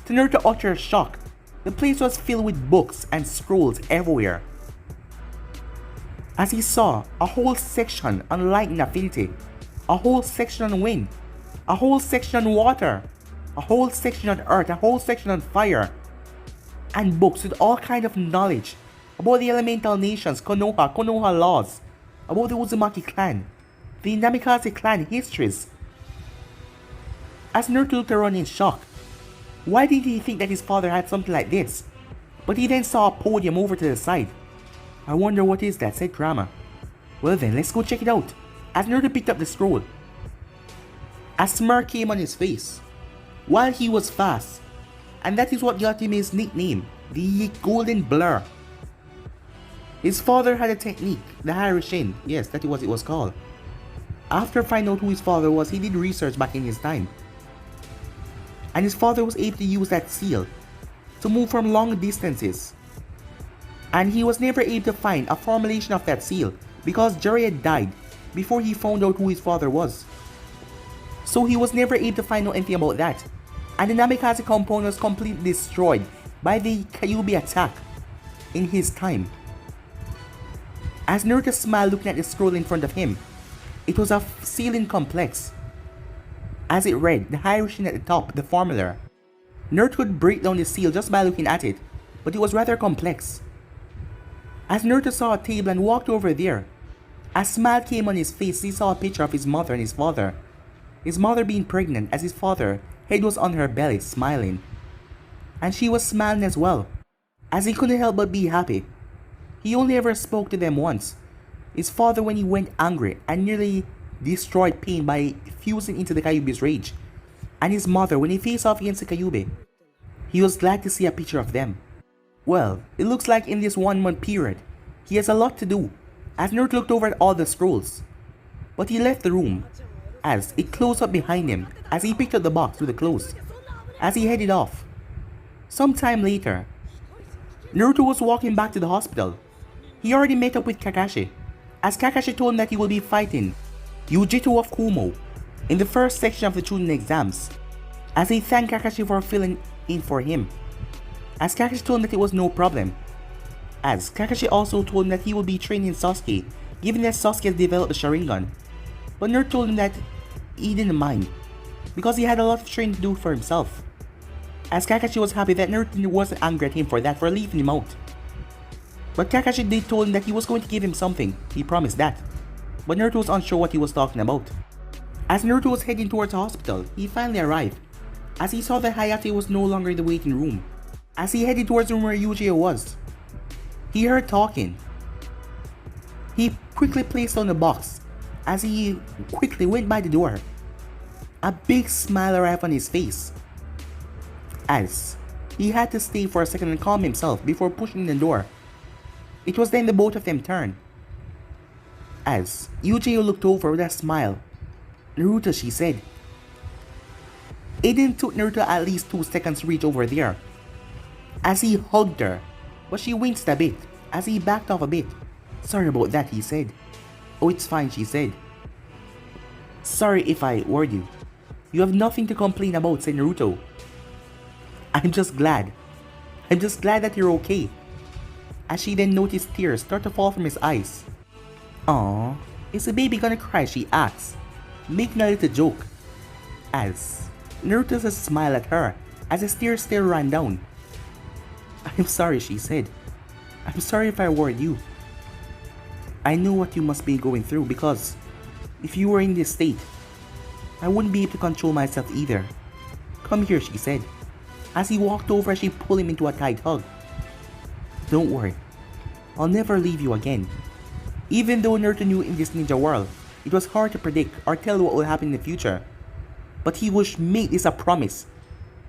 [SPEAKER 1] to Naruto's utter shock, the place was filled with books and scrolls everywhere. As he saw a whole section on light and affinity, a whole section on wind, a whole section on water, a whole section on earth, a whole section on fire, and books with all kind of knowledge about the elemental nations, Konoha laws, about the Uzumaki clan, the Namikaze clan histories. As Naruto looked around in shock, why did he think that his father had something like this? But he then saw a podium over to the side. I wonder what is that, said Kurama. Well then, let's go check it out. As Naruto picked up the scroll, a smirk came on his face, while he was fast, and that is what got him his nickname, the Golden Blur. His father had a technique, the Harushin, yes, that is what it was called. After finding out who his father was, he did research back in his time. And his father was able to use that seal to move from long distances. And he was never able to find a formulation of that seal because Jerry had died before he found out who his father was. So he was never able to find out anything about that. And the Namikaze compound was completely destroyed by the Kyuubi attack in his time. As Naruto smiled looking at the scroll in front of him, it was a sealing complex. As it read, the Harushin at the top, the formula. Naruto could break down the seal just by looking at it, but it was rather complex. As Naruto saw a table and walked over there, a smile came on his face as he saw a picture of his mother and his father. His mother being pregnant as his father head was on her belly smiling. And she was smiling as well, as he couldn't help but be happy. He only ever spoke to them once. His father when he went angry and nearly destroyed Pain by fusing into the Kyuubi's rage. And his mother when he faced off against the Kyuubi. He was glad to see a picture of them. Well, it looks like in this 1 month period, he has a lot to do, as Naruto looked over at all the scrolls. But he left the room, as it closed up behind him, as he picked up the box with the clothes, as he headed off. Some time later, Naruto was walking back to the hospital. He already met up with Kakashi, as Kakashi told him that he will be fighting Yugito of Kumo in the first section of the Chunin exams, as he thanked Kakashi for filling in for him. As Kakashi told him that it was no problem, as Kakashi also told him that he will be training Sasuke, given that Sasuke has developed the Sharingan. But Naruto told him that he didn't mind, because he had a lot of training to do for himself. As Kakashi was happy that Naruto wasn't angry at him for that, for leaving him out. But Kakashi did told him that he was going to give him something, he promised that. but Naruto was unsure what he was talking about. As Naruto was heading towards the hospital, he finally arrived. As he saw that Hayate was no longer in the waiting room. As he headed towards the room where Yugito was, he heard talking. He quickly placed down the box. As he quickly went by the door, a big smile arrived on his face. As he had to stay for a second and calm himself before pushing the door. It was then the both of them turned. As Yugito looked over with a smile. "Naruto," she said. It didn't took Naruto at least 2 seconds to reach over there. As he hugged her, but she winced a bit as he backed off a bit. "Sorry about that," he said. "Oh, it's fine," she said. "Sorry if I worried you. You have nothing to complain about," said Naruto. I'm just glad that you're okay." As she then noticed tears start to fall from his eyes. "Aww, is the baby gonna cry?" she asked, making a little joke. As Naruto just smiled at her as his tears still ran down. "I'm sorry," she said. "I'm sorry if I worried you. I know what you must be going through because if you were in this state, I wouldn't be able to control myself either. Come here," she said. As he walked over, she pulled him into a tight hug. "Don't worry, I'll never leave you again." Even though Naruto knew in this ninja world, it was hard to predict or tell what will happen in the future. But he would make this a promise.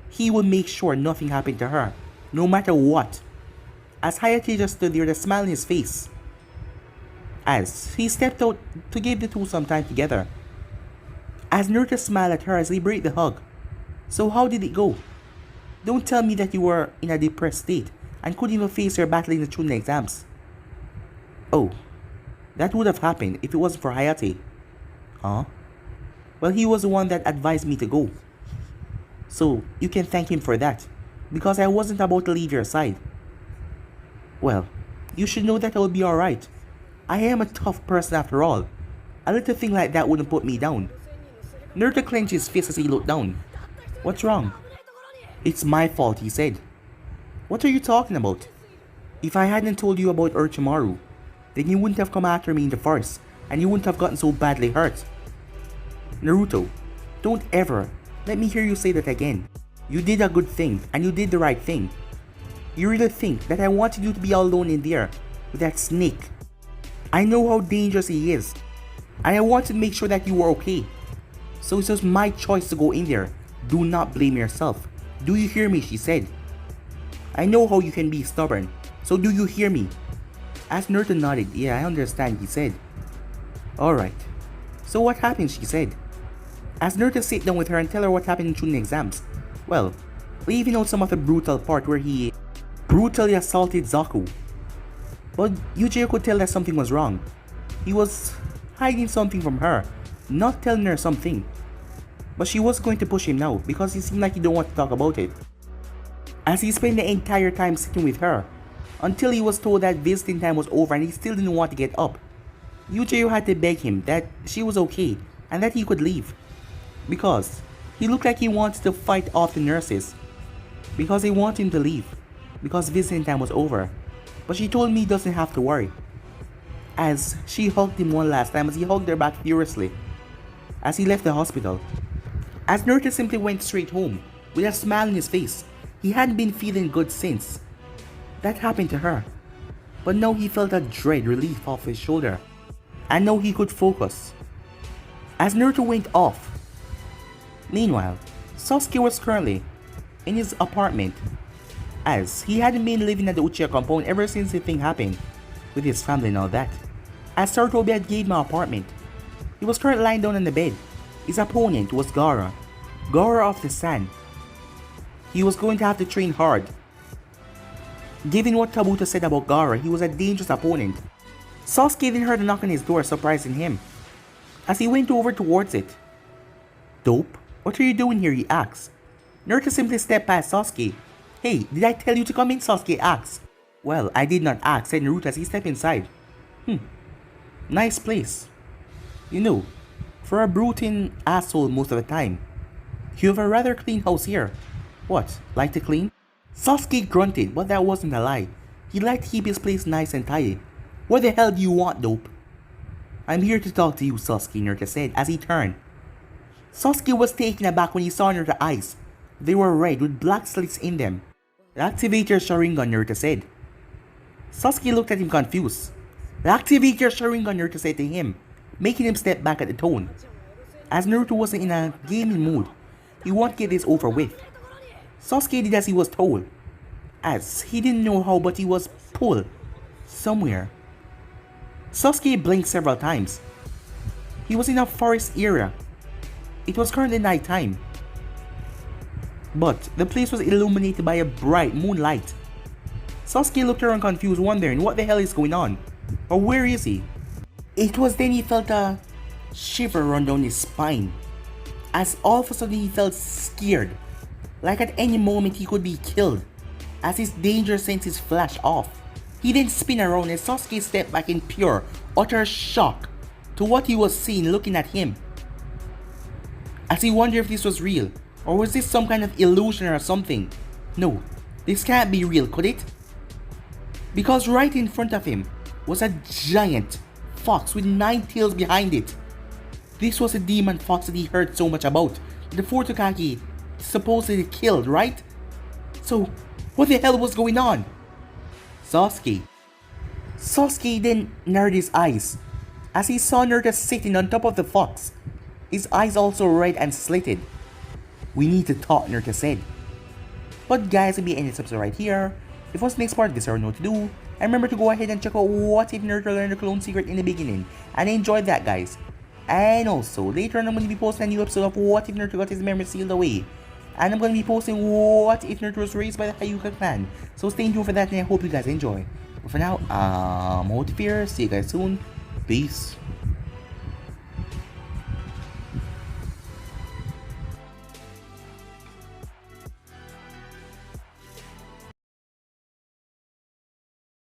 [SPEAKER 1] He would make sure nothing happened to her, no matter what. As Hayate just stood there with a smile on his face. As he stepped out to give the two some time together. As Naruto smiled at her as they break the hug. "So how did it go? Don't tell me that you were in a depressed state and couldn't even face your battle in the Chunin exams." "Oh, that would have happened if it wasn't for Hayate." "Huh? Well, he was the one that advised me to go. So you can thank him for that, because I wasn't about to leave your side." "Well, you should know that I will be alright. I am a tough person after all. A little thing like that wouldn't put me down." Naruto clenched his fist as he looked down. "What's wrong?" "It's my fault," he said. "What are you talking about? If I hadn't told you about Orochimaru, then you wouldn't have come after me in the forest, and you wouldn't have gotten so badly hurt." "Naruto, don't ever let me hear you say that again. You did a good thing, and you did the right thing. You really think that I wanted you to be all alone in there with that snake? I know how dangerous he is, and I wanted to make sure that you were okay. So it was my choice to go in there. Do not blame yourself. Do you hear me?" she said. "I know how you can be stubborn, so do you hear me?" As Naruto nodded, "Yeah, I understand," he said. "Alright. So what happened?" she said. As Naruto sat down with her and tell her what happened in Chunin exams. Well, leaving out some of the brutal part where he brutally assaulted Zaku. But Yugito could tell that something was wrong. He was hiding something from her, not telling her something. But she was going to push him now because he seemed like he don't want to talk about it. As he spent the entire time sitting with her, until he was told that visiting time was over and he still didn't want to get up. Yugito had to beg him that she was okay and that he could leave. Because he looked like he wanted to fight off the nurses. Because they wanted him to leave. Because visiting time was over. But she told me he doesn't have to worry. As she hugged him one last time as he hugged her back furiously. As he left the hospital. As Naruto simply went straight home with a smile on his face. He hadn't been feeling good since that happened to her. But now he felt a dread relief off his shoulder. And now he could focus. As Naruto went off. Meanwhile, Sasuke was currently in his apartment, as he hadn't been living at the Uchiha compound ever since the thing happened with his family and all that. As Sarutobi had gave him an apartment, he was currently lying down on the bed. His opponent was Gaara of the Sand. He was going to have to train hard. Given what Kabuto said about Gaara, he was a dangerous opponent. Sasuke then heard a knock on his door, surprising him. As he went over towards it. "Dope, what are you doing here?" he asked. Naruto simply stepped past Sasuke. "Hey, did I tell you to come in?" Sasuke asked. "Well, I did not ask," said Naruto as he stepped inside. Nice place. You know, for a brooding asshole most of the time. You have a rather clean house here. What, like to clean?" Sasuke grunted, but that wasn't a lie. He liked to keep his place nice and tidy. "What the hell do you want, Dope?" I'm here to talk to you, Sasuke, Naruto said as he turned. Sasuke was taken aback when he saw Naruto's eyes. They were red with black slits in them. Activate your Sharingan, Naruto said. Sasuke looked at him confused. Activate your Sharingan, Naruto said to him, making him step back at the tone. As Naruto wasn't in a gaming mood, he wanted to get this over with. Sasuke did as he was told, as he didn't know how, but he was pulled somewhere. Sasuke blinked several times. He was in a forest area. It was currently night time, but the place was illuminated by a bright moonlight. Sasuke looked around confused, wondering what the hell is going on, or where is he? It was then he felt a shiver run down his spine, as all of a sudden he felt scared, like at any moment he could be killed, as his danger senses flashed off. He then spun around and Sasuke stepped back in pure, utter shock to what he was seeing looking at him, as he wondered if this was real, or was this some kind of illusion or something. No, this can't be real, could it? Because right in front of him was a giant fox with 9 tails behind it. This was a demon fox that he heard so much about, that the fourth Hokage supposedly killed, right? So, what the hell was going on? Sasuke then narrowed his eyes as he saw Naruto sitting on top of the fox, his eyes also red and slitted. We need to talk, Naruto said. But guys, it'll be ending this episode right here. If what's the next part, this I don't know what to do. And remember to go ahead and check out What If Naruto Learned the Clone Secret in the beginning. And I enjoyed that, guys. And also, later on I'm going to be posting a new episode of What If Naruto Got His Memory Sealed Away. And I'm going to be posting What If Naruto Was Raised by the Hyuga clan. So stay tuned for that and I hope you guys enjoy. But for now, I'm out of here. See you guys soon. Peace.